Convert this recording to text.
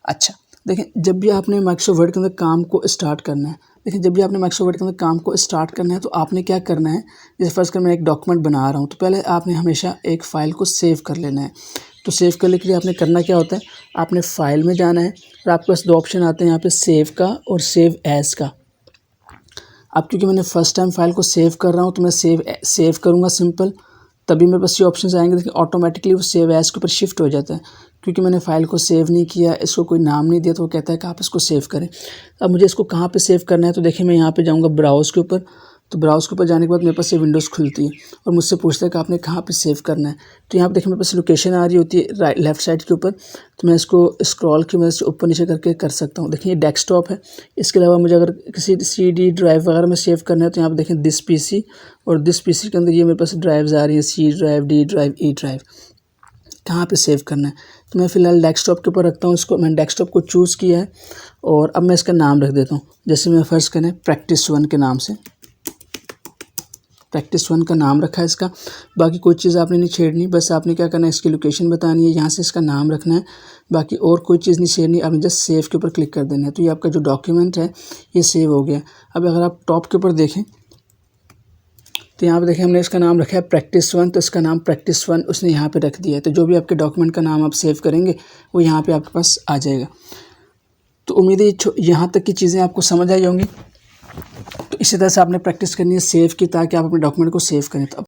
अच्छा, देखें जब भी आपने माइक्रोसॉफ्ट वर्ड के अंदर काम को स्टार्ट करना है, देखिए जब भी आपने माइक्रोसॉफ्ट वर्ड के अंदर काम को स्टार्ट करना है तो आपने क्या करना है, जैसे फ़र्ज़ कर मैं एक डॉक्यूमेंट बना रहा हूँ तो पहले आपने हमेशा एक फ़ाइल को सेव कर लेना है। तो सेव करने के लिए आपने करना क्या होता है, आपने फ़ाइल में जाना है और आपके पास 2 ऑप्शन आते हैं यहाँ पे सेव का और सेव एज़ का। अब क्योंकि मैंने फ़र्स्ट टाइम फ़ाइल को सेव कर रहा हूँ तो मैं सेव करूँगा सिंपल, तभी मेरे पास ये ऑप्शंस आएंगे। देखिए ऑटोमेटिकली वो सेव एज़ के ऊपर शिफ्ट हो जाता है, क्योंकि मैंने फ़ाइल को सेव नहीं किया, इसको कोई नाम नहीं दिया, तो वो कहता है कि आप इसको सेव करें। अब मुझे इसको कहाँ पे सेव करना है, तो देखिए मैं यहाँ पे जाऊँगा ब्राउज़ के ऊपर। तो ब्राउज़ के ऊपर जाने के बाद मेरे पास ये विंडोज़ खुलती है और मुझसे पूछता है कि आपने कहाँ पे सेव करना है। तो यहाँ पे देखिए मेरे पास लोकेशन आ रही होती है राइट लेफ़्ट साइड के ऊपर, तो मैं इसको स्क्रॉल की मदद से ऊपर नीचे करके कर सकता हूँ। देखिए ये डेस्कटॉप है। इसके अलावा मुझे अगर किसी CD ड्राइव वगैरह में सेव करना है तो यहाँ पे देखें दिस PC, और दिस PC के अंदर ये मेरे पास ड्राइव्स आ रही हैं, C drive, D drive, E drive. कहाँ पे सेव करना है, तो मैं फ़िलहाल डेस्कटॉप के ऊपर रखता हूँ इसको। मैंने डेस्कटॉप को चूज़ किया है और अब मैं इसका नाम रख देता हूँ। जैसे मैं फ़र्ज़ करें practice1 के नाम से, practice1 का नाम रखा है इसका। बाकी कोई चीज़ आपने नहीं छेड़नी, बस आपने क्या करना है, इसकी लोकेशन बतानी है, यहाँ से इसका नाम रखना है, बाकी और कोई चीज़ नहीं छेड़नी। आपने जस्ट सेव के ऊपर क्लिक कर देना है। तो ये आपका जो डॉक्यूमेंट है ये सेव हो गया। अब अगर आप टॉप के ऊपर देखें तो यहाँ पे देखें हमने इसका नाम रखा है practice1, तो इसका नाम practice1 उसने यहाँ पे रख दिया है। तो जो भी आपके डॉक्यूमेंट का नाम आप सेव करेंगे वो यहाँ पे आपके पास आ जाएगा। तो उम्मीद है यहाँ तक की चीज़ें आपको समझ आई होंगी। तो इसी तरह से आपने प्रैक्टिस करनी है सेव की, ताकि आप अपने डॉक्यूमेंट को सेव करें। तो